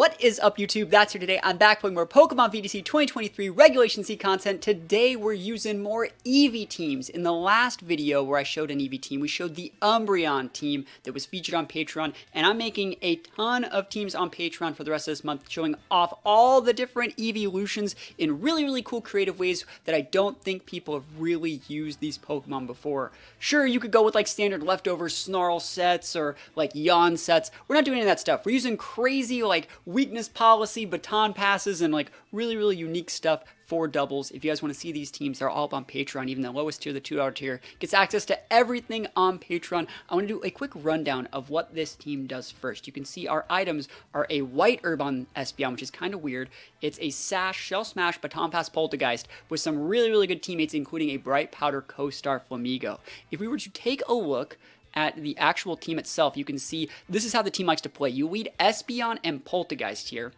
What is up, YouTube? That's here today. I'm back playing more Pokemon VGC 2023 Regulation C content. Today we're using more Eevee teams. In the last video where I showed an Eevee team, we showed the Umbreon team that was featured on Patreon, and I'm making a ton of teams on Patreon for the rest of this month, showing off all the different Eeveelutions in really cool creative ways that I don't think people have really used these Pokemon before. Sure, you could go with like standard leftover Snarl sets or like Yawn sets. We're not doing any of that stuff. We're using crazy like weakness policy, baton passes, and like really unique stuff for doubles. If you guys want to see these teams, they're all up on Patreon. Even the lowest tier, the $2 tier, gets access to everything on Patreon. I want to do a quick rundown of what this team does first. You can see our items are a white herb on ESPEON, which is kind of weird. It's a Sash, Shell Smash, Baton Pass, Poltergeist with some really good teammates, including a Bright Powder Co-Star Flamigo. If we were to take a look at the actual team itself, you can see this is how the team likes to play. You lead Espeon and Poltergeist here.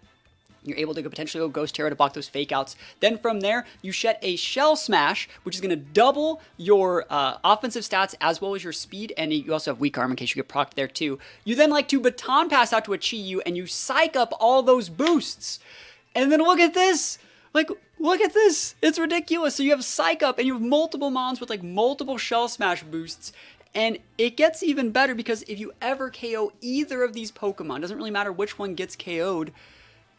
You're able to potentially go Ghost Terror to block those fake outs. Then from there, you shed a Shell Smash, which is going to double your offensive stats as well as your speed, and you also have Weak Arm in case you get procced there too. You then like to Baton Pass out to a Chi-Yu, and you psych up all those boosts. And then look at this! Like, look at this! It's ridiculous! So you have Psych Up, and you have multiple Mons with like multiple Shell Smash boosts. And it gets even better because if you ever KO either of these Pokemon, doesn't really matter which one gets KO'd,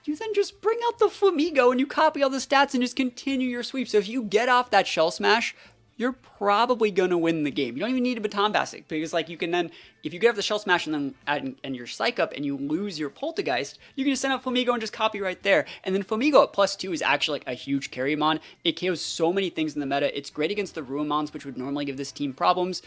you then just bring out the Flamigo and you copy all the stats and just continue your sweep. So if you get off that Shell Smash, you're probably going to win the game. You don't even need a Baton Pass it, because like you can then, if you get off the Shell Smash and then and your Psych Up and you lose your Poltergeist, you can just send out Flamigo and just copy right there. And then Flamigo at +2 is actually like a huge carry mon. It KOs so many things in the meta. It's great against the Ruinmons, which would normally give this team problems.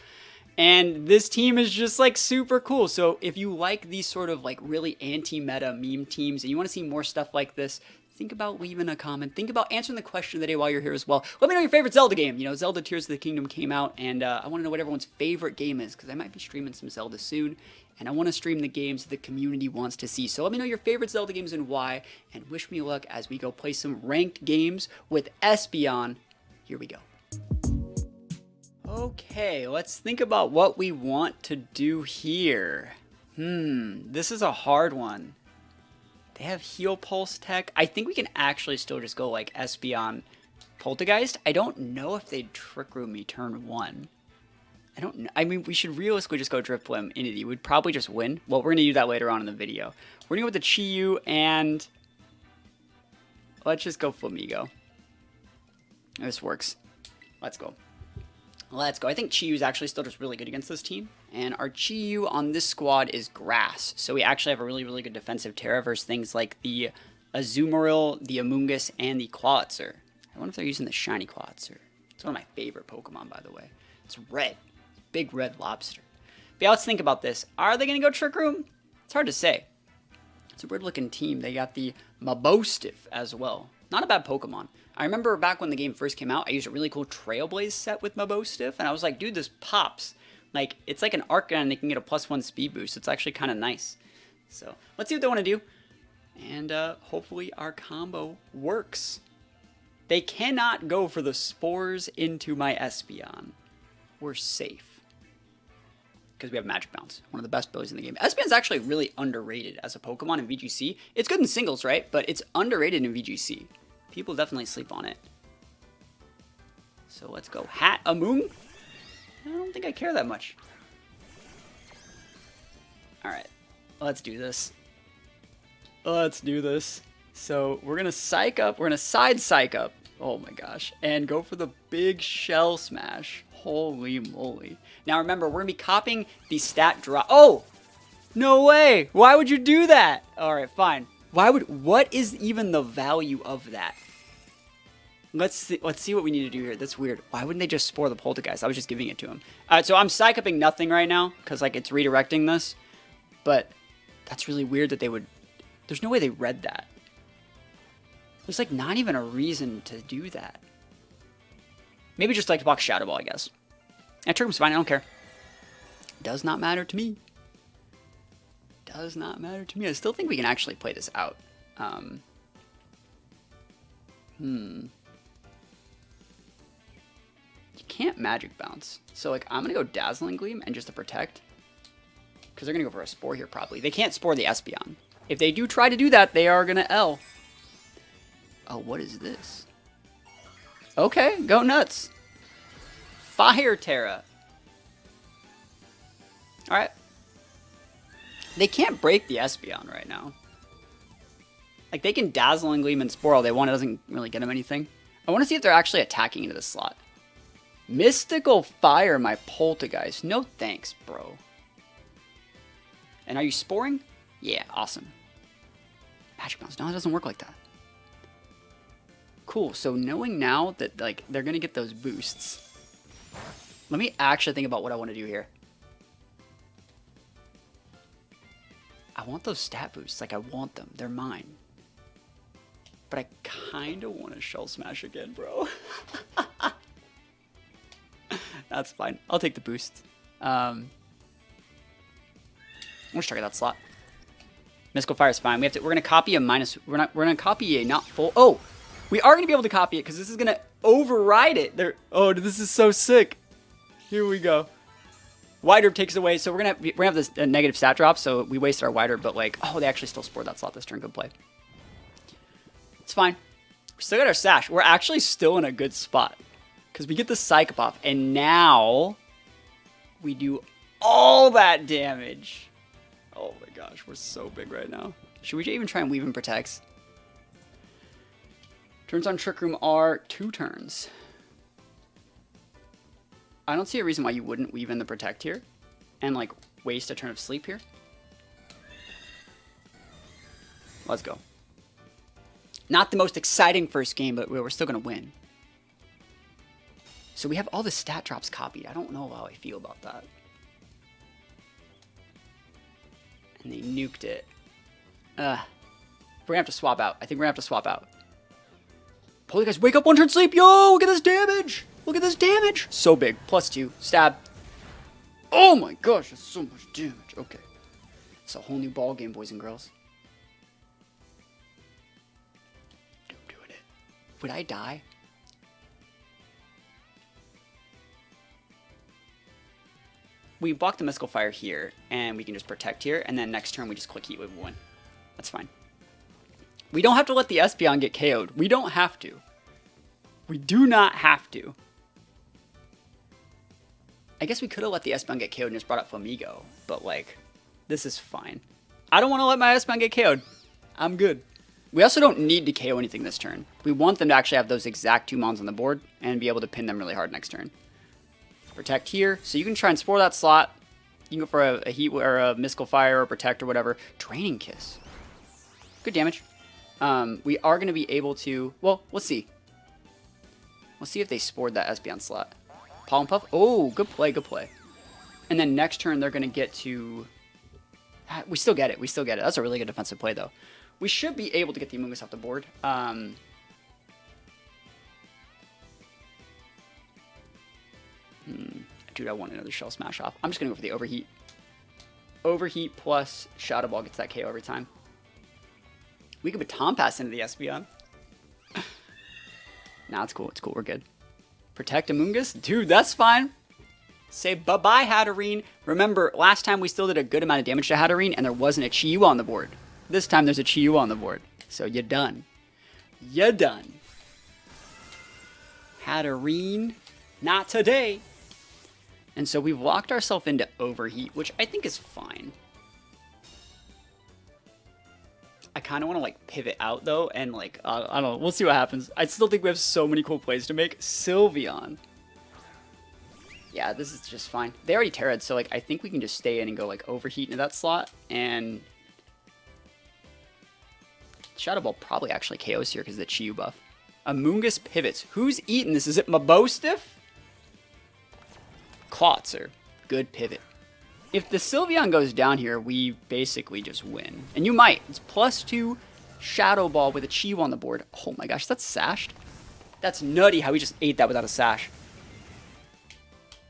And this team is just like super cool. So if you like these sort of like really anti-meta meme teams and you want to see more stuff like this, think about leaving a comment. Think about answering the question of the day while you're here as well. Let me know your favorite Zelda game. You know, Zelda Tears of the Kingdom came out, and I want to know what everyone's favorite game is, because I might be streaming some Zelda soon, and I want to stream the games the community wants to see. So let me know your favorite Zelda games and why, and wish me luck as we go play some ranked games with Espeon. Here we go. Okay, let's think about what we want to do here. This is a hard one. They have Heal Pulse Tech. I think we can actually still just go like Espeon Poltergeist. I don't know if they'd Trick Room me turn 1. I don't know. I mean, we should realistically just go Drifblim Entity. We'd probably just win. Well, we're going to do that later on in the video. We're going to go with the Chi-Yu, and let's just go Flamigo. This works. Let's go. Let's go. I think Chi-Yu is actually still just really good against this team. And our Chi-Yu on this squad is Grass. So we actually have a really good defensive Terra versus things like the Azumarill, the Amoonguss, and the Clawitzer. I wonder if they're using the Shiny Clawitzer. It's one of my favorite Pokemon, by the way. It's red. Big red lobster. But yeah, let's think about this. Are they going to go Trick Room? It's hard to say. It's a weird looking team. They got the Mabostiff as well. Not a bad Pokemon. I remember back when the game first came out, I used a really cool Trailblaze set with Mabostiff, and I was like, dude, this pops. Like, it's like an Arcanine, and they can get a +1 speed boost. It's actually kind of nice. So, let's see what they want to do. And hopefully our combo works. They cannot go for the Spores into my Espeon. We're safe. Because we have Magic Bounce, one of the best abilities in the game. Espeon's actually really underrated as a Pokemon in VGC. It's good in singles, right? But it's underrated in VGC. People definitely sleep on it. So let's go Hat Amoon. I don't think I care that much. Alright, let's do this. Let's do this. So we're going to Psych Up. We're going to side Psych Up. Oh my gosh. And go for the big Shell Smash. Holy moly. Now remember, we're going to be copying the stat drop. Oh! No way! Why would you do that? Alright, fine. What is even the value of that? Let's see what we need to do here. That's weird. Why wouldn't they just Spore the Poltergeist? I was just giving it to him. Alright, so I'm Psych Upping nothing right now, because like it's redirecting this. But that's really weird that they would... There's no way they read that. There's like not even a reason to do that. Maybe just like to block Shadow Ball, I guess. Yeah, Trick Room's fine, I don't care. Does not matter to me. Does not matter to me. I still think we can actually play this out. You can't Magic Bounce. So like I'm gonna go Dazzling Gleam and just to protect. Because they're gonna go for a Spore here probably. They can't Spore the Espeon. If they do try to do that, they are going to L. Oh, what is this? Okay, go nuts. Fire Terra. Alright. They can't break the Espeon right now. Like, they can Dazzle and Gleam and Spore all they want. It doesn't really get them anything. I want to see if they're actually attacking into this slot. Mystical Fire my Poltergeist. No thanks, bro. And are you Sporing? Yeah, awesome. Magic Bounce. No, it doesn't work like that. Cool. So knowing now that, like, they're going to get those boosts. Let me actually think about what I want to do here. I want those stat boosts. Like, I want them. They're mine. But I kind of want to Shell Smash again, bro. That's fine. I'll take the boost. Let's target that slot. Mystical Fire is fine. We're gonna copy a minus. We're gonna copy a not full. Oh, we are gonna be able to copy it because this is gonna override it. Oh, this is so sick. Here we go. Wide Herb takes away. So we're gonna have this negative stat drop. So we wasted our Wide Herb, but like, oh, they actually still spored that slot this turn. Good play. It's fine. We still got our Sash. We're actually still in a good spot because we get the Psych buff, and now we do all that damage. Oh my gosh, we're so big right now. Should we even try and Weave and Protects? Turns on Trick Room are 2 turns. I don't see a reason why you wouldn't Weave in the Protect here and like waste a turn of sleep here. Let's go. Not the most exciting first game, but we're still going to win. So we have all the stat drops copied. I don't know how I feel about that. And they nuked it. We're going to have to swap out. I think we're going to have to swap out. Holy guys, wake up, 1 turn sleep. Yo, look at this damage. Look at this damage. So big. +2. Stab. Oh my gosh, that's so much damage. Okay. It's a whole new ball game, boys and girls. I'm doing it. Would I die? We block the Mystical Fire here, and we can just Protect here, and then next turn we just click Heat Wave 1. That's fine. We don't have to let the Espeon get KO'd. We don't have to. We do not have to. I guess we could have let the Espeon get KO'd and just brought up Flamigo, but like, this is fine. I don't want to let my Espeon get KO'd. I'm good. We also don't need to KO anything this turn. We want them to actually have those exact 2 mons on the board and be able to pin them really hard next turn. Protect here, so you can try and Spore that slot. You can go for a Heat or a Mystical Fire or Protect or whatever. Draining Kiss. Good damage. We are going to be able to... Well, let's see. Let's see if they Spored that Espeon slot. Pollen Puff. Oh, good play, good play. And then next turn, they're going to get to... We still get it. We still get it. That's a really good defensive play, though. We should be able to get the Amoonguss off the board. Dude, I want another Shell Smash off. I'm just going to go for the Overheat. Overheat plus Shadow Ball gets that KO every time. We could Baton Pass into the Espeon. Nah, it's cool. It's cool. We're good. Protect Amoonguss? Dude, that's fine. Say bye-bye, Hatterene. Remember, last time we still did a good amount of damage to Hatterene, and there wasn't a Chi-Yu on the board. This time there's a Chi-Yu on the board. So you're done. You're done. Hatterene. Not today. And so we've locked ourselves into Overheat, which I think is fine. I kind of want to like pivot out though, and like, I don't know, we'll see what happens. I still think we have so many cool plays to make. Sylveon. Yeah, this is just fine. They already Terra'd, so like, I think we can just stay in and go like Overheat into that slot, and Shadow Ball probably actually KOs here because of the Chi-Yu buff. Amoonguss pivots. Who's eating this? Is it Mabostiff? Klotzer. Good pivot. If the Sylveon goes down here, we basically just win. And you might. It's +2 Shadow Ball with a Chi-Yu on the board. Oh my gosh, that's sashed. That's nutty how we just ate that without a sash.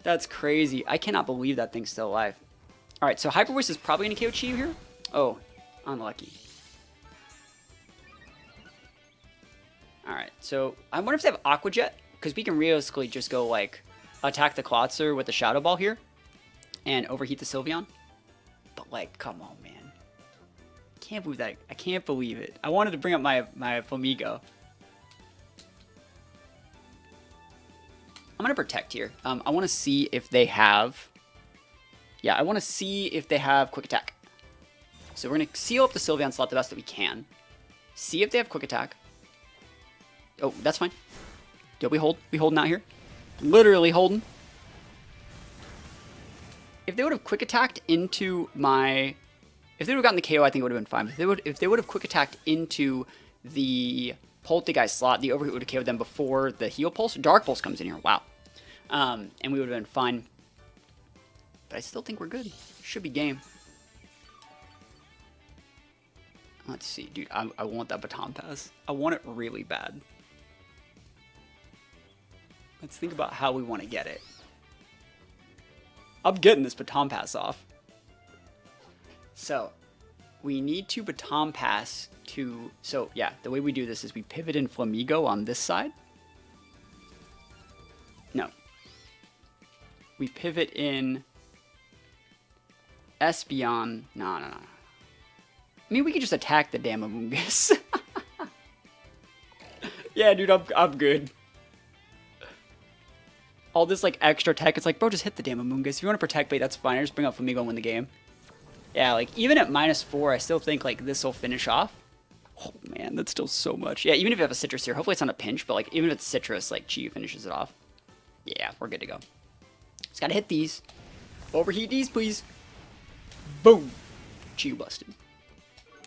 That's crazy. I cannot believe that thing's still alive. Alright, so Hyper Voice is probably going to KO Chi-Yu here. Oh, unlucky. Alright, so I wonder if they have Aqua Jet, because we can realistically just go like attack the Klotzer with the Shadow Ball here and overheat the Sylveon. But like, come on, man. can't believe that. I can't believe it. I wanted to bring up my Flamigo. I'm going to protect here. I want to see if they have... Yeah, I want to see if they have Quick Attack. So we're going to seal up the Sylveon slot the best that we can. See if they have Quick Attack. Oh, that's fine. Yo, we hold. We holding out here. Literally holding. If they would have Quick Attacked into my... If they would have gotten the KO, I think it would have been fine. If they would have Quick Attacked into the Poltergeist slot, the Overheat would have KO'd them before the Heal Pulse. Dark Pulse comes in here. Wow. And we would have been fine. But I still think we're good. Should be game. Let's see. Dude, I want that Baton Pass. I want it really bad. Let's think about how we want to get it. I'm getting this Baton Pass off. So, we need to Baton Pass to... So, yeah, the way we do this is we pivot in Flamigo on this side. No. We pivot in ESPEON. No. I mean, we could just attack the damn Amoonguss. Yeah, dude, I'm good. All this, like, extra tech, it's like, bro, just hit the damn Amoonguss. If you want to protect bait, that's fine. I just bring up Flamigo and win the game. Yeah, like, even at -4, I still think, like, this will finish off. Oh, man, that's still so much. Yeah, even if you have a Citrus here, hopefully it's not a pinch, but, like, even if it's Citrus, like, Chi finishes it off. Yeah, we're good to go. Just gotta hit these. Overheat these, please. Boom. Chi busted.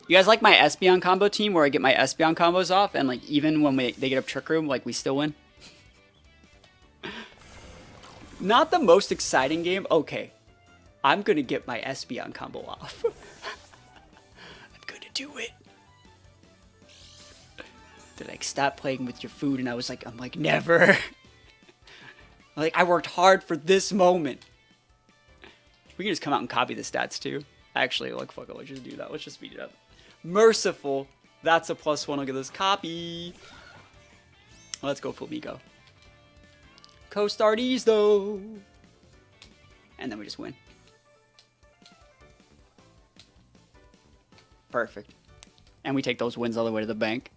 You guys like my Espeon combo team where I get my Espeon combos off, and, like, even when they get up Trick Room, like, we still win? Not the most exciting game. Okay. I'm going to get my Espeon combo off. I'm going to do it. They're like, stop playing with your food. And I'm like, never. Like, I worked hard for this moment. We can just come out and copy the stats too. Actually, like, fuck it. Let's just do that. Let's just speed it up. Merciful. That's a +1. Look at this copy. Let's go Flamigo. Co-starties though. And then we just win. Perfect. And we take those wins all the way to the bank.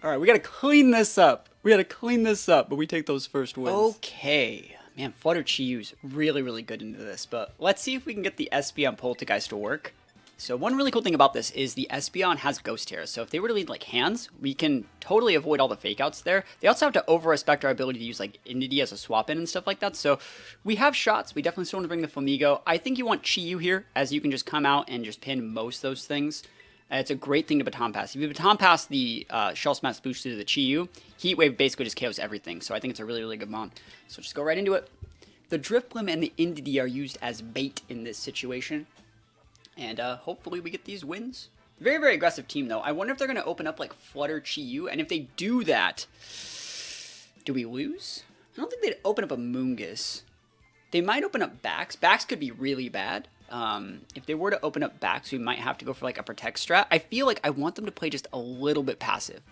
Alright, we gotta clean this up. But we take those first wins. Okay. Man, Flutter Chiu's really, really good into this. But let's see if we can get the Espeon Poltergeist to work. So one really cool thing about this is the Espeon has Ghost Terra. So if they were to lead like hands, we can totally avoid all the fake outs there. They also have to over-respect our ability to use like Indeedee as a swap in and stuff like that. So we have shots. We definitely still want to bring the Flamigo. I think you want Chiu here, as you can just come out and just pin most of those things. It's a great thing to Baton Pass. If you Baton Pass the Shell Smash boosted to the Chiu, Heat Wave basically just KOs everything. So I think it's a really, really good mon. So just go right into it. The Drifblim and the Indeedee are used as bait in this situation. And hopefully we get these wins. Very, very aggressive team, though. I wonder if they're going to open up, like, Flutter Chiu. And if they do that, do we lose? I don't think they'd open up a Moongus. They might open up Bax. Bax could be really bad. If they were to open up Bax, we might have to go for, like, a Protect strat. I feel like I want them to play just a little bit passive.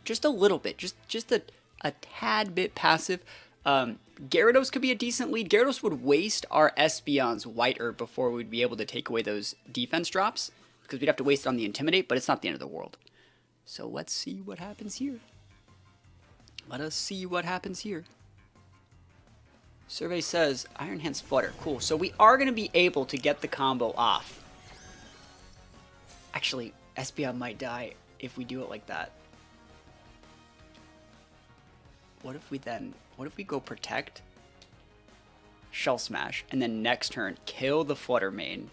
Just a little bit. Just a tad bit passive. Gyarados could be a decent lead. Gyarados would waste our Espeon's White Herb before we'd be able to take away those defense drops, because we'd have to waste it on the Intimidate, but it's not the end of the world. So let's see what happens here. Let us see what happens here. Survey says Iron Hands Flutter. Cool. So we are going to be able to get the combo off. Actually, Espeon might die if we do it like that. What if we go Protect, Shell Smash, and then next turn kill the Flutter main,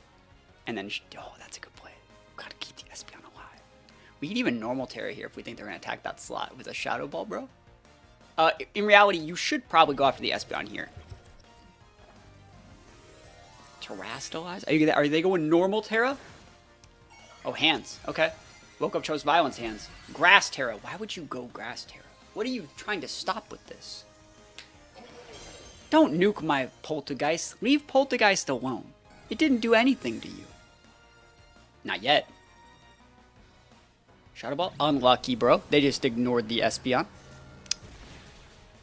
and then, oh, that's a good play. Gotta keep the Espeon alive. We could even normal Terra here if we think they're gonna attack that slot with a Shadow Ball, bro. In reality, you should probably go after the Espeon here. Terrastalize? Are they going normal Terra? Oh, hands. Okay. Woke up chose Violence hands. Grass Terra. Why would you go Grass Terra? What are you trying to stop with this? Don't nuke my Poltergeist. Leave Poltergeist alone. It didn't do anything to you. Not yet. Shadow Ball? Unlucky, bro. They just ignored the Espeon.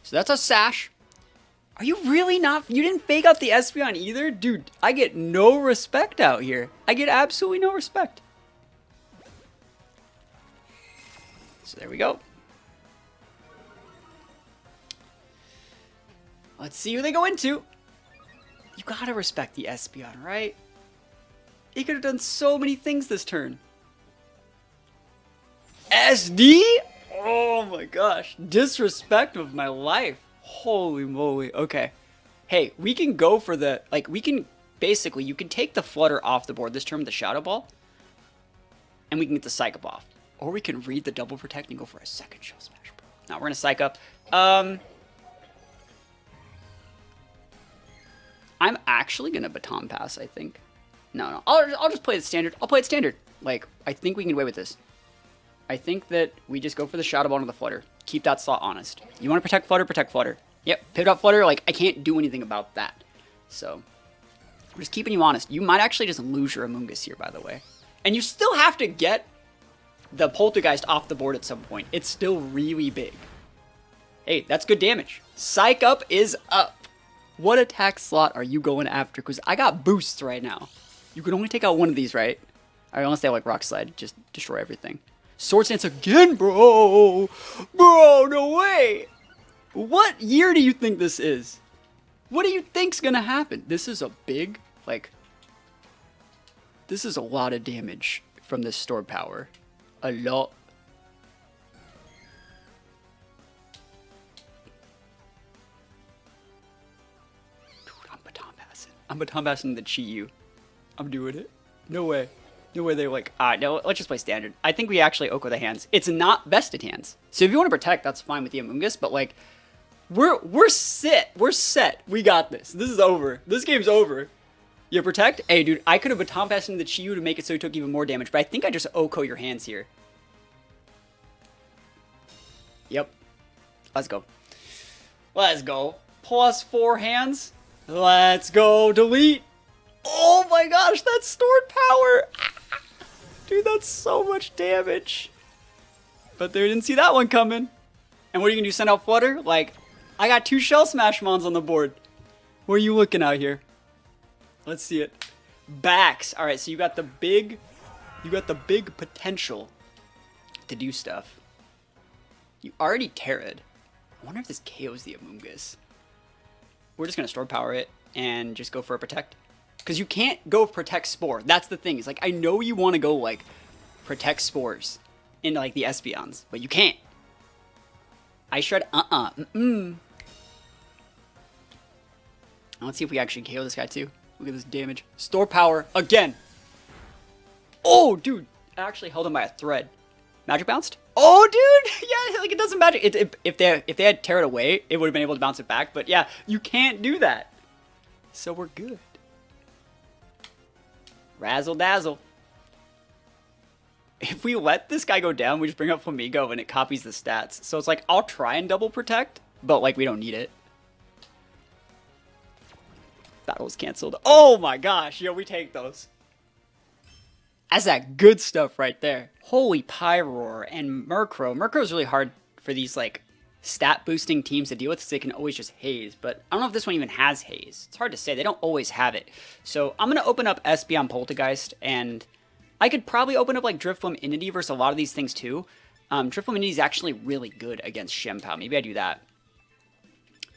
So that's a Sash. Are you really not? You didn't fake out the Espeon either? Dude, I get no respect out here. I get absolutely no respect. So there we go. Let's see who they go into. You gotta respect the ESPEON, right? He could have done so many things this turn. SD? Oh my gosh. Disrespect of my life. Holy moly. Okay. Hey, we can go for the, like, we can, basically, you can take the Flutter off the board this turn with the Shadow Ball, and we can get the Psych up off. Or we can read the Double Protect and go for a second Shell Smash, bro. Now, we're gonna Psych up. I'm actually gonna Baton Pass, I think. No. I'll just play it standard. I'll play it standard. Like, I think we can get away with this. I think that we just go for the Shadow Ball into the Flutter. Keep that slot honest. You want to protect Flutter, protect Flutter. Yep, pivot up Flutter, like, I can't do anything about that. So, I'm just keeping you honest. You might actually just lose your Amoonguss here, by the way. And you still have to get the Poltergeist off the board at some point. It's still really big. Hey, that's good damage. Psych up is up. What attack slot are you going after? Because I got boosts right now. You can only take out one of these, right? Alright, unless they have, like, Rock Slide. Just destroy everything. Sword Stance again, bro! Bro, no way! What year do you think this is? What do you think's gonna happen? This is a big, like... This is a lot of damage from this stored power. A lot. Dude, I'm Baton Passing. I'm Baton Passing the Chi-Yu. I'm doing it. No way. No way they're like, no, let's just play standard. I think we actually Oko the hands. It's not vested hands. So if you want to protect, that's fine with the Amoonguss, but like, we're set. We're set. We got this. This is over. This game's over. You protect? Hey, dude, I could have Baton Passed into the Chi-Yu to make it so he took even more damage, but I think I just Oko your hands here. Yep. Let's go. Let's go. +4 hands. Let's go. Delete. Oh my gosh, that's stored power. Dude, that's so much damage. But they didn't see that one coming. And what are you gonna do, send out Flutter? Like, I got 2 Shell Smash Mons on the board. What are you looking out here? Let's see it. Backs. Alright, so you got the big potential to do stuff. You already Terra'd. I wonder if this KOs the Amoonguss. We're just gonna store power it and just go for a protect. Because you can't go protect Spore. That's the thing. It's like, I know you want to go, like, protect Spores into, like, the ESPEONs, but you can't. Ice Shred, Let's see if we actually KO this guy, too. Look at this damage. Store power, again. Oh, dude. I actually held him by a thread. Magic bounced? Oh, dude. Yeah, like, it doesn't matter. If they had tear it away, it would have been able to bounce it back. But, yeah, you can't do that. So we're good. Razzle dazzle. If we let this guy go down, we just bring up Flamigo and it copies the stats. So it's like, I'll try and double protect, but like we don't need it. Battle was canceled. Oh my gosh, yo, we take those. That's that good stuff right there. Holy Pyroar and Murkrow. Murkrow's really hard for these like stat boosting teams to deal with because they can always just haze, but I don't know if this one even has haze. It's hard to say. They don't always have it. So I'm going to open up ESPEON Poltergeist, and I could probably open up like Drifloon Entity versus a lot of these things too. Drifloon Entity is actually really good against Shenpao. Maybe I do that.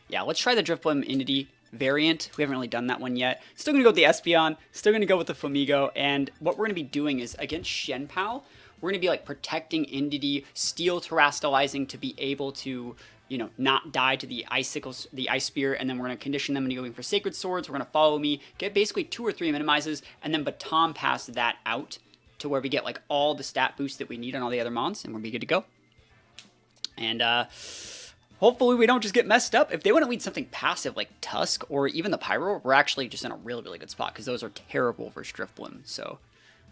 Yeah, let's try the Drifloon Entity variant. We haven't really done that one yet. Still going to go with the ESPEON, still going to go with the Flamigo, and what we're going to be doing is against Shenpao, we're going to be like protecting Entity, steel terastallizing to be able to, you know, not die to the icicles, the ice spear, and then we're going to condition them into going for sacred swords. We're going to follow me, get basically 2 or 3 minimizes, and then baton pass that out to where we get like all the stat boosts that we need on all the other mons, and we'll be good to go. And hopefully we don't just get messed up. If they want to lead something passive like Tusk or even the Pyro, we're actually just in a really, really good spot because those are terrible versus Drifloon. So,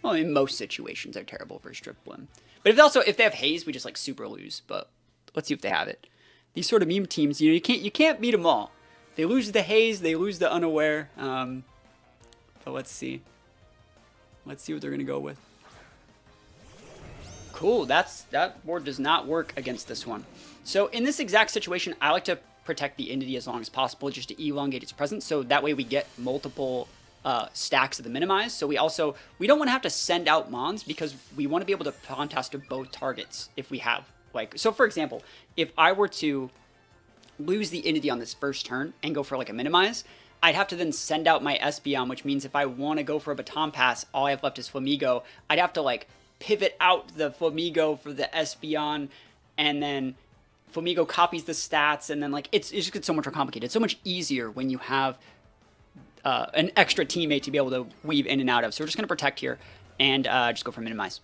well, in most situations, they're terrible versus Drifloon. But if they have Haze, we just like super lose. But let's see if they have it. These sort of meme teams, you know, you can't beat them all. They lose the Haze, they lose the Unaware. But let's see. Let's see what they're gonna go with. Cool, that board does not work against this one. So in this exact situation, I like to protect the Entity as long as possible just to elongate its presence, so that way we get multiple stacks of the minimize. So we don't want to have to send out mons because we want to be able to contest to both targets if we have Like, so for example, if I were to lose the Entity on this first turn and go for like a minimize, I'd have to then send out my ESPEON, which means if I want to go for a baton pass, all I have left is Flamigo. I'd have to like pivot out the Flamigo for the ESPEON, and then Flamigo copies the stats, and then like it just gets so much more complicated. It's so much easier when you have an extra teammate to be able to weave in and out of. So we're just going to protect here and just go for minimize.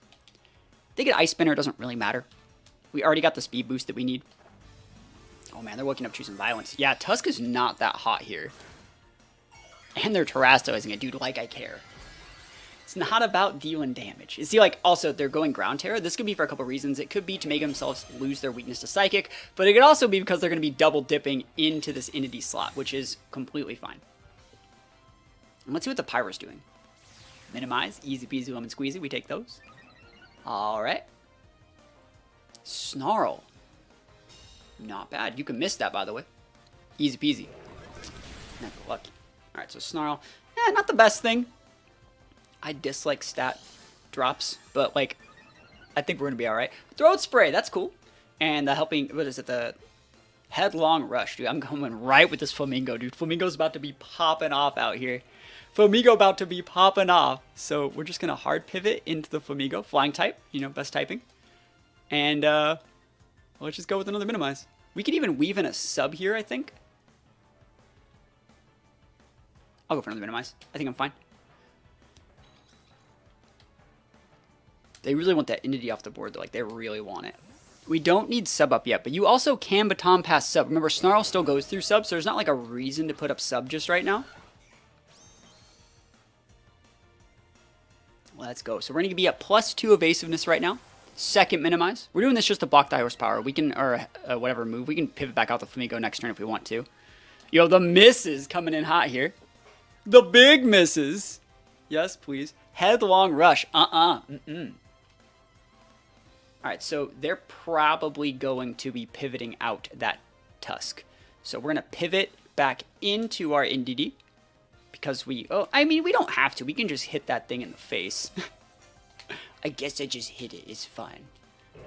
They get Ice Spinner, it doesn't really matter. We already got the speed boost that we need. Oh man, they're waking up choosing violence. Yeah, Tusk is not that hot here. And they're terrastizing it, dude, like I care. It's not about dealing damage. You see, like, also, they're going Ground Terror. This could be for a couple reasons. It could be to make themselves lose their weakness to Psychic, but it could also be because they're going to be double dipping into this Entity slot, which is completely fine. And let's see what the Pyro's doing. Minimize, easy peasy lemon squeezy, we take those. Alright. Snarl. Not bad. You can miss that, by the way. Easy peasy. Never lucky. Alright, so Snarl. Yeah, not the best thing. I dislike stat drops, but, like, I think we're going to be alright. Throat Spray, that's cool. And the helping, what is it, the Headlong Rush. Dude, I'm going right with this Flamingo, dude. Flamingo's about to be popping off out here. Flamingo about to be popping off. So we're just going to hard pivot into the Flamingo. Flying type, you know, best typing. And let's just go with another minimize. We could even weave in a sub here, I think. I'll go for another minimize. I think I'm fine. They really want that Entity off the board, though. Like, they really want it. We don't need sub up yet, but you also can baton pass sub. Remember, Snarl still goes through sub, so there's not like a reason to put up sub just right now. Let's go. So we're going to be at +2 evasiveness right now. Second minimize. We're doing this just to block the horsepower. We can, or whatever move. We can pivot back out the Flamigo next turn if we want to. Yo, the misses coming in hot here. The big misses. Yes, please. Headlong Rush. Alright, so they're probably going to be pivoting out that Tusk. So we're going to pivot back into our Entity. Because we... Oh, I mean, we don't have to. We can just hit that thing in the face. I guess I just hit it. It's fine.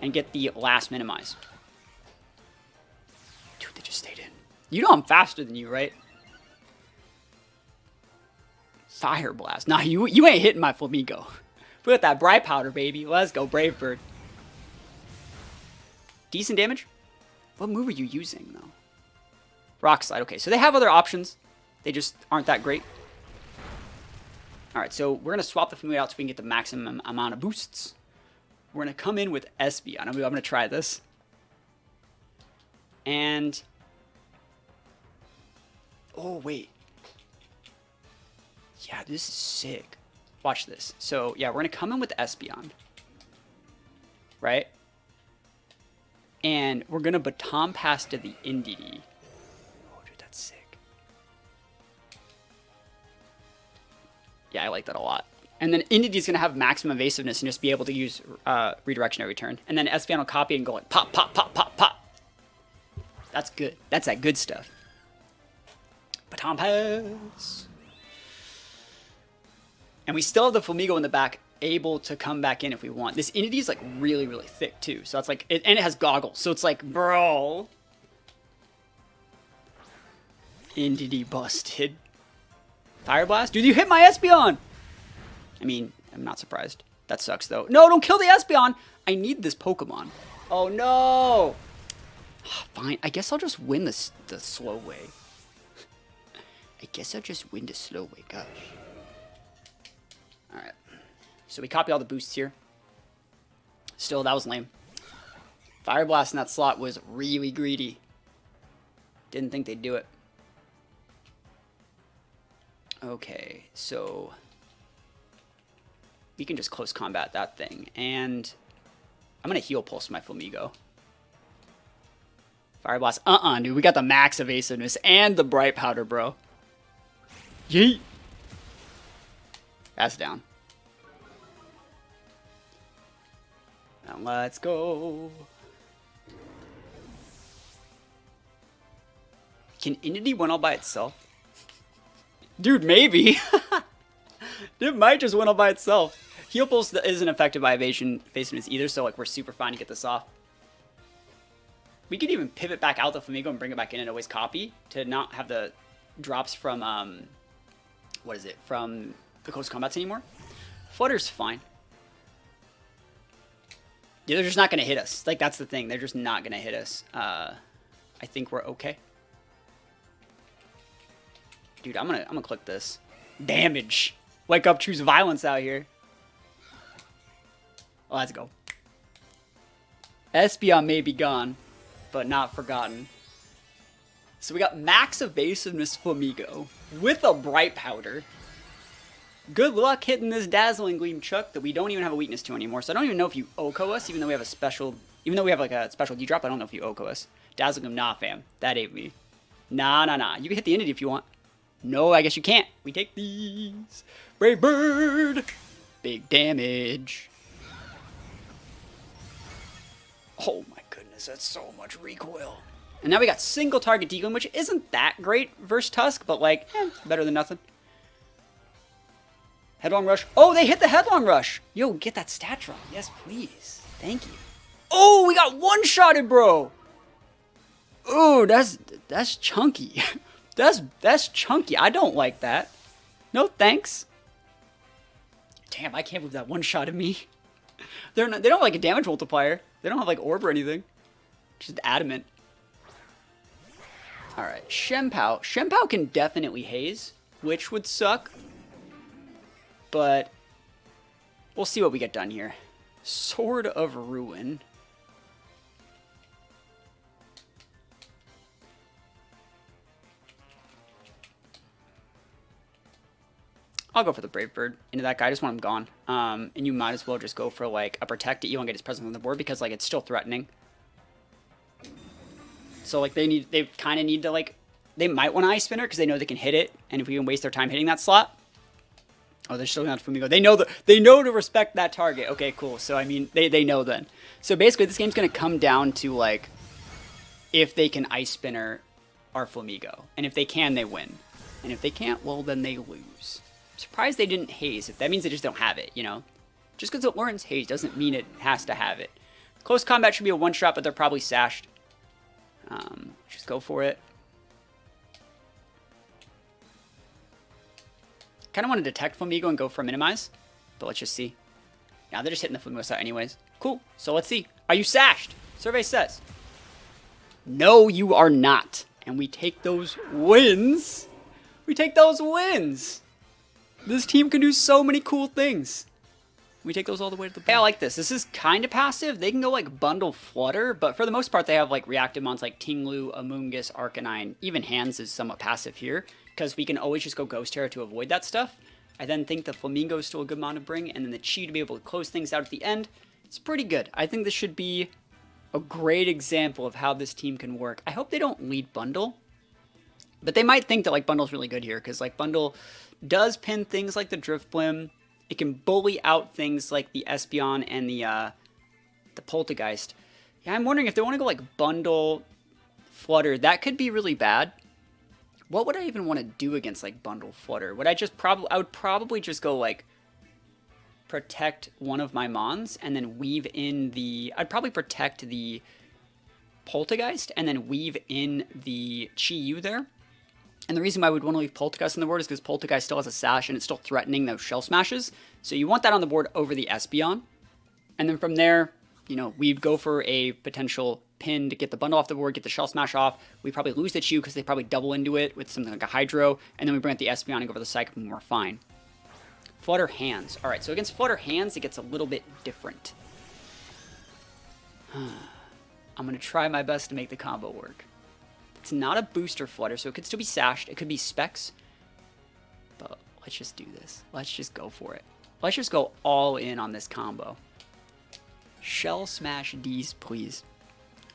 And get the last minimize. Dude, they just stayed in. You know I'm faster than you, right? Fire Blast. Nah, you ain't hitting my Flamigo. Put at that Bright Powder, baby. Let's go, Brave Bird. Decent damage? What move are you using, though? Rock Slide. Okay, so they have other options. They just aren't that great. Alright, so we're going to swap the Flamigo out so we can get the maximum amount of boosts. We're going to come in with ESPEON. I'm going to try this. And... Oh, wait. Yeah, this is sick. Watch this. So, yeah, we're going to come in with ESPEON. Right? And we're going to baton pass to the Entity. Oh, dude, that's sick. Yeah, I like that a lot. And then Entity is going to have maximum evasiveness and just be able to use redirection every turn. And then ESPEON will copy and go like pop, pop, pop, pop, pop. That's good. That's that good stuff. Baton pass. And we still have the Flamigo in the back, able to come back in if we want. This Entity is like really, really thick too. So it's like, and it has goggles. So it's like, bro. Entity busted. Fire Blast? Dude, you hit my ESPEON! I mean, I'm not surprised. That sucks though. No, don't kill the ESPEON! I need this Pokemon. Oh no! Fine, I guess I'll just win the slow way. I guess I'll just win the slow way, gosh. Alright. So we copy all the boosts here. Still, that was lame. Fire Blast in that slot was really greedy. Didn't think they'd do it. Okay, so... we can just close combat that thing. And I'm going to heal pulse my Flamigo. Fire Blast. Dude. We got the max evasiveness and the Bright Powder, bro. Yeet. That's down. Now let's go. Can Entity win all by itself? Dude, maybe. It might just win all by itself. Heal Pulse isn't affected by evasiveness either, so like we're super fine to get this off. We could even pivot back out the Flamingo and bring it back in and always copy to not have the drops from, what is it, from the close combats anymore. Flutter's fine. Yeah, they're just not going to hit us. Like, that's the thing. They're just not going to hit us. I think we're okay. Dude, I'm gonna click this. Damage. Wake up, choose violence out here. Let's go. ESPEON may be gone, but not forgotten. So we got max evasiveness Flamingo with a bright powder. Good luck hitting this dazzling gleam Chuck that we don't even have a weakness to anymore. So I don't even know if you OHKO us, even though we have a special, even though we have like a special D drop. I don't know if you OHKO us. Dazzling gleam, nah, fam. That ain't me. Nah. You can hit the entity if you want. No, I guess you can't. We take these. Brave Bird. Big damage. Oh my goodness, that's so much recoil. And now we got single target dealing, which isn't that great versus Tusk, but like, better than nothing. Headlong Rush. Oh, they hit the Headlong Rush. Yo, get that stat drop. Yes, please. Thank you. Oh, we got one-shotted, bro. Oh, that's chunky. That's chunky. I don't like that. No thanks. Damn, I can't believe that one-shotted me. They don't have like a damage multiplier. They don't have like orb or anything. Just adamant. Alright, Shenpao. Shenpao can definitely haze, which would suck. But we'll see what we get done here. Sword of Ruin. I'll go for the Brave Bird into that guy. I just want him gone. And you might as well just go for like a Protect it. You won't get his presence on the board because like it's still threatening. So like they kind of need to like, they might want to Ice Spinner because they know they can hit it. And if we can waste their time hitting that slot. Oh, they're still not Flamingo. They know to respect that target. Okay, cool. So I mean, they know then. So basically this game's going to come down to like, if they can Ice Spinner our Flamingo. And if they can, they win. And if they can't, well then they lose. Surprised they didn't haze. If that means they just don't have it, you know? Just because it learns haze doesn't mean it has to have it. Close combat should be a one-shot, but they're probably sashed. Just go for it. Kind of want to detect Flamingo and go for a minimize, but let's just see. Now they're just hitting the Flamingo side anyways. Cool. So let's see. Are you sashed? Survey says. No, you are not. And we take those wins. We take those wins. This team can do so many cool things. We take those all the way to the board. Yeah, I like this. This is kind of passive. They can go like bundle Flutter, but for the most part, they have like reactive mons like Tinglu, Amoonguss, Arcanine. Even Hands is somewhat passive here because we can always just go Ghost Terror to avoid that stuff. I then think the Flamingo is still a good amount to bring, and then the Chi to be able to close things out at the end. It's pretty good. I think this should be a great example of how this team can work. I hope they don't lead Bundle, but they might think that like Bundle's really good here because like Bundle does pin things like the Drift Blim. It can bully out things like the ESPEON and the Poltergeist. Yeah, I'm wondering if they want to go like Bundle, Flutter. That could be really bad. What would I even want to do against like Bundle, Flutter? Would I just I would probably just go like protect one of my Mons and then weave in the... I'd probably protect the Poltergeist and then weave in the Chi-Yu there. And the reason why I would want to leave Poltergeist on the board is because Poltergeist still has a sash and it's still threatening those shell smashes. So you want that on the board over the ESPEON. And then from there, you know, we'd go for a potential pin to get the bundle off the board, get the shell smash off. We probably lose the Chi-Yu because they probably double into it with something like a Hydro. And then we bring out the ESPEON and go for the Psych and we're fine. Flutter Hands. All right, so against Flutter Hands, it gets a little bit different. I'm going to try my best to make the combo work. It's not a booster Flutter, so it could still be sashed. It could be specs. But let's just do this. Let's just go for it. Let's just go all in on this combo. Shell smash D's, please.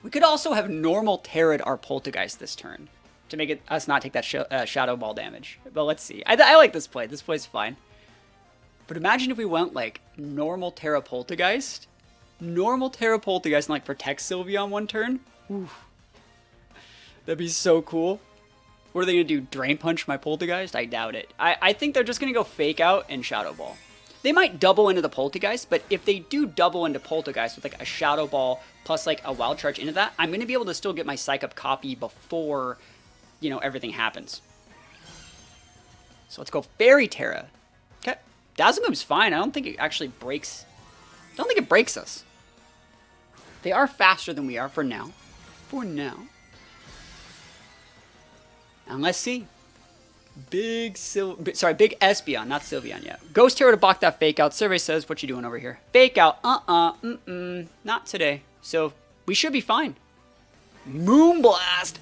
We could also have normal Terra'd our Poltergeist this turn to make us not take that Shadow Ball damage. But let's see. I like this play. This play's fine. But imagine if we went like normal Terra Poltergeist. Normal Terra Poltergeist and like protect Sylvia on one turn. Oof. That'd be so cool. What are they going to do? Drain Punch my Poltergeist? I doubt it. I think they're just going to go Fake Out and Shadow Ball. They might double into the Poltergeist, but if they do double into Poltergeist with like a Shadow Ball plus like a Wild Charge into that, I'm going to be able to still get my Psych up copy before, you know, everything happens. So let's go Fairy Terra. Okay. Dazzle Move's fine. I don't think it actually breaks. I don't think it breaks us. They are faster than we are for now. For now. And let's see. Big ESPEON, not Sylveon yet. Ghost Terror to block that Fake Out. Survey says, what you doing over here? Fake Out, not today. So we should be fine. Moonblast,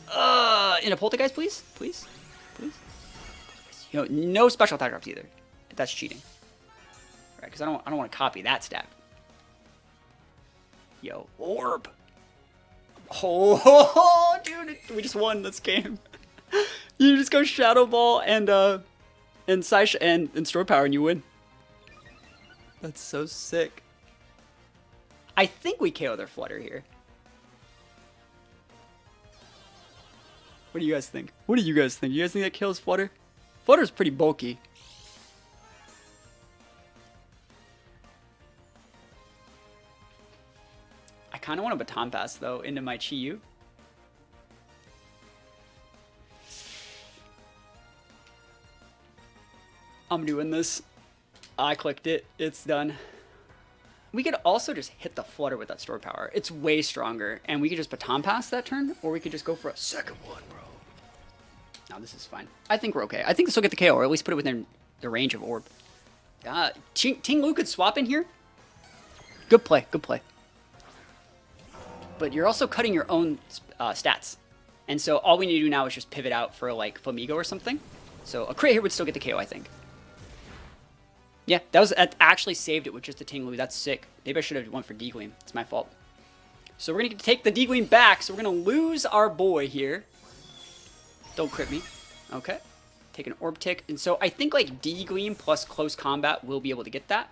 in a Poltergeist, please, please, please. You know, no special attack drops either. That's cheating. Right, because I don't want to copy that stat. Yo, Orb. Oh, dude, we just won this game. You just go Shadow Ball and Psych and Store Power and you win. That's so sick. I think we KO their Flutter here. What do you guys think? What do you guys think? You guys think that kills Flutter? Flutter's pretty bulky. I kind of want a Baton Pass though into my Chi-Yu. I'm doing this. I clicked it. It's done. We could also just hit the Flutter with that Store Power. It's way stronger. And we could just Baton Pass that turn, or we could just go for a second one, bro. No, this is fine. I think we're okay. I think this will get the KO, or at least put it within the range of Orb. Ting Lu could swap in here. Good play. Good play. But you're also cutting your own stats. And so all we need to do now is just pivot out for like Flamigo or something. So a crit here would still get the KO, I think. Yeah, that actually saved it with just a Ting Lu. That's sick. Maybe I should have went for D-Gleam. It's my fault. So we're going to take the D-Gleam back. So we're going to lose our boy here. Don't crit me. Okay. Take an Orb Tick. And so I think like D-Gleam plus Close Combat will be able to get that.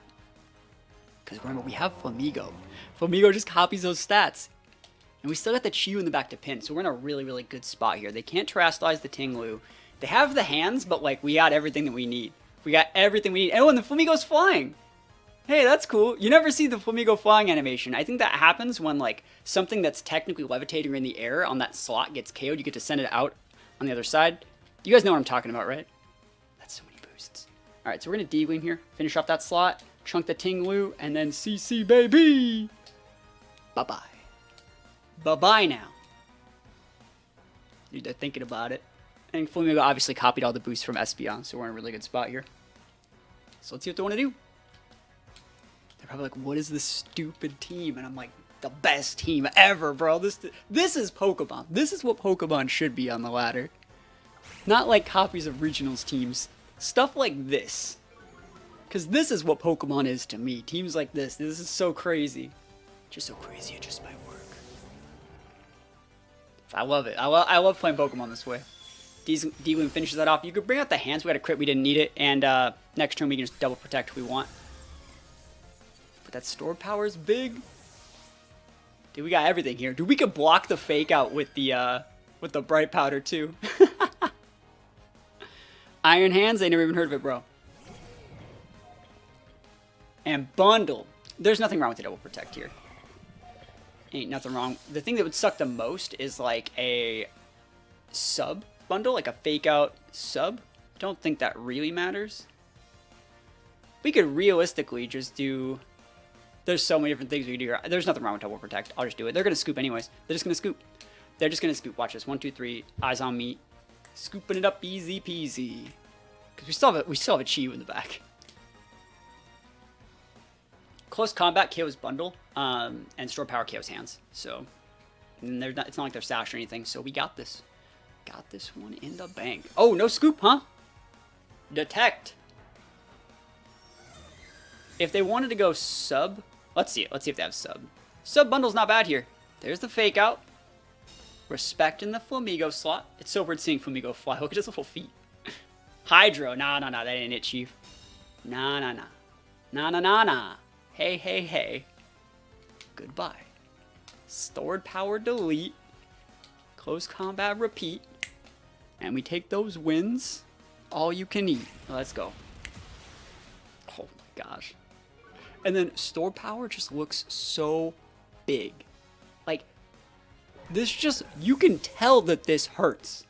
Because remember, we have Flamigo. Flamigo just copies those stats. And we still got the Chi-Yu in the back to pin. So we're in a really, really good spot here. They can't terrestrialize the Ting Lu. They have the hands, but like we got everything that we need. We got everything we need. Oh, and the Flamigo's flying. Hey, that's cool. You never see the Flamigo flying animation. I think that happens when like something that's technically levitating in the air on that slot gets KO'd. You get to send it out on the other side. You guys know what I'm talking about, right? That's so many boosts. All right, so we're going to D-Gleam here. Finish off that slot. Chunk the Ting Lu. And then CC, baby. Bye-bye. Bye-bye now. Dude, they're thinking about it. And Flamigo obviously copied all the boosts from ESPEON, so we're in a really good spot here. So let's see what they want to do. They're probably like, what is this stupid team? And I'm like, the best team ever, bro. This is Pokemon. This is what Pokemon should be on the ladder. Not like copies of regionals teams. Stuff like this. Because this is what Pokemon is to me. Teams like this. This is so crazy. Just so crazy it just might work. I love it. I love playing Pokemon this way. D-Gleam finishes that off. You could bring out the hands. We got a crit. We didn't need it. And next turn we can just double protect if we want. But that Store Power is big. Dude, we got everything here. Dude, we could block the Fake Out with the Bright Powder too. Iron Hands. I never even heard of it, bro. And Bundle. There's nothing wrong with the double protect here. Ain't nothing wrong. The thing that would suck the most is like a sub bundle, like a Fake Out sub. Don't think that really matters. We could realistically just do... There's so many different things we could do here. There's nothing wrong with double protect. I'll just do it. They're going to scoop anyways. They're just going to scoop. They're just going to scoop. Watch this. 1, 2, 3. Eyes on me. Scooping it up easy peasy. Because we still have a Chi-Yu in the back. Close Combat KO's Bundle. And Store Power KO's Hands. So, and it's not like they're stashed or anything. So we got this. Got this one in the bank. Oh, no scoop, huh? Detect. If they wanted to go sub, let's see it. Let's see if they have sub. Sub bundle's not bad here. There's the Fake Out. Respecting the Flamigo slot. It's so weird seeing Flamigo fly. Look at his little feet. Hydro. Nah, that ain't it, Chief. Nah. Hey. Goodbye. Stored Power delete. Close Combat repeat. And we take those wins. All you can eat. Let's go. Oh my gosh. And then store power just looks so big. Like, this just, you can tell that this hurts.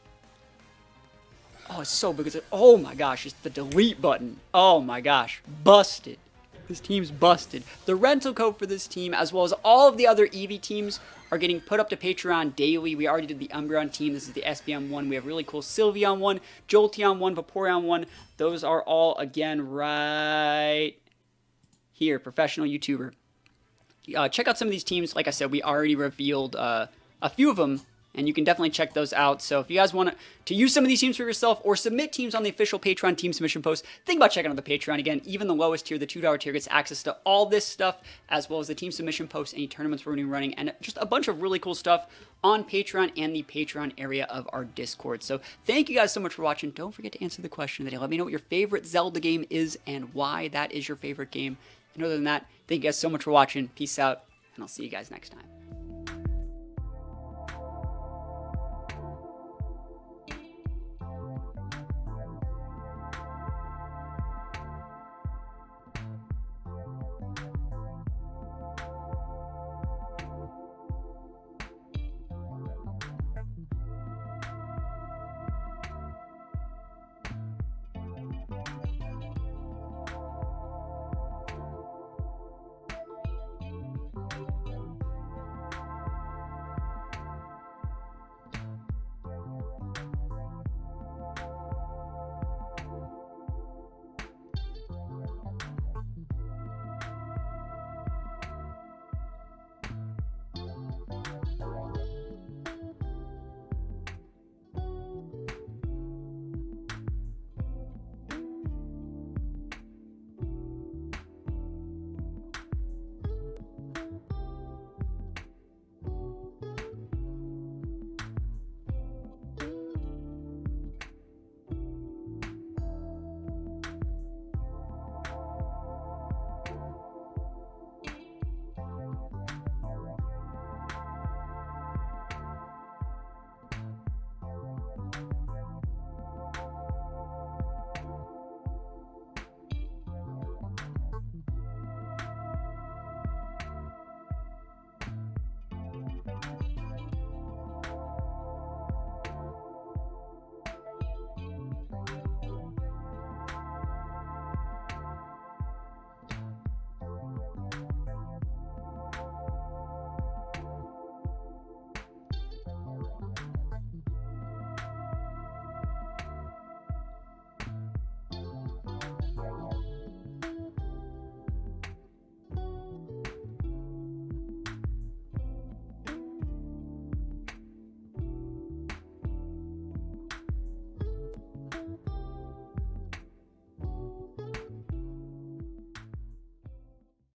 Oh, it's so big. It's like, oh my gosh, it's the delete button. Oh my gosh, busted. This team's busted. The rental code for this team, as well as all of the other Eevee teams, are getting put up to Patreon daily. We already did the Umbreon team. This is the ESPEON one. We have really cool Sylveon one, Jolteon one, Vaporeon one. Those are all, again, right here. Professional YouTuber. Check out some of these teams. Like I said, we already revealed a few of them, and you can definitely check those out. So if you guys want to use some of these teams for yourself or submit teams on the official Patreon team submission post, think about checking out the Patreon. Again, even the lowest tier, the $2 tier, gets access to all this stuff, as well as the team submission posts, any tournaments we're running, and just a bunch of really cool stuff on Patreon and the Patreon area of our Discord. So thank you guys so much for watching. Don't forget to answer the question of the day. Let me know what your favorite Zelda game is and why that is your favorite game. And other than that, thank you guys so much for watching. Peace out, and I'll see you guys next time.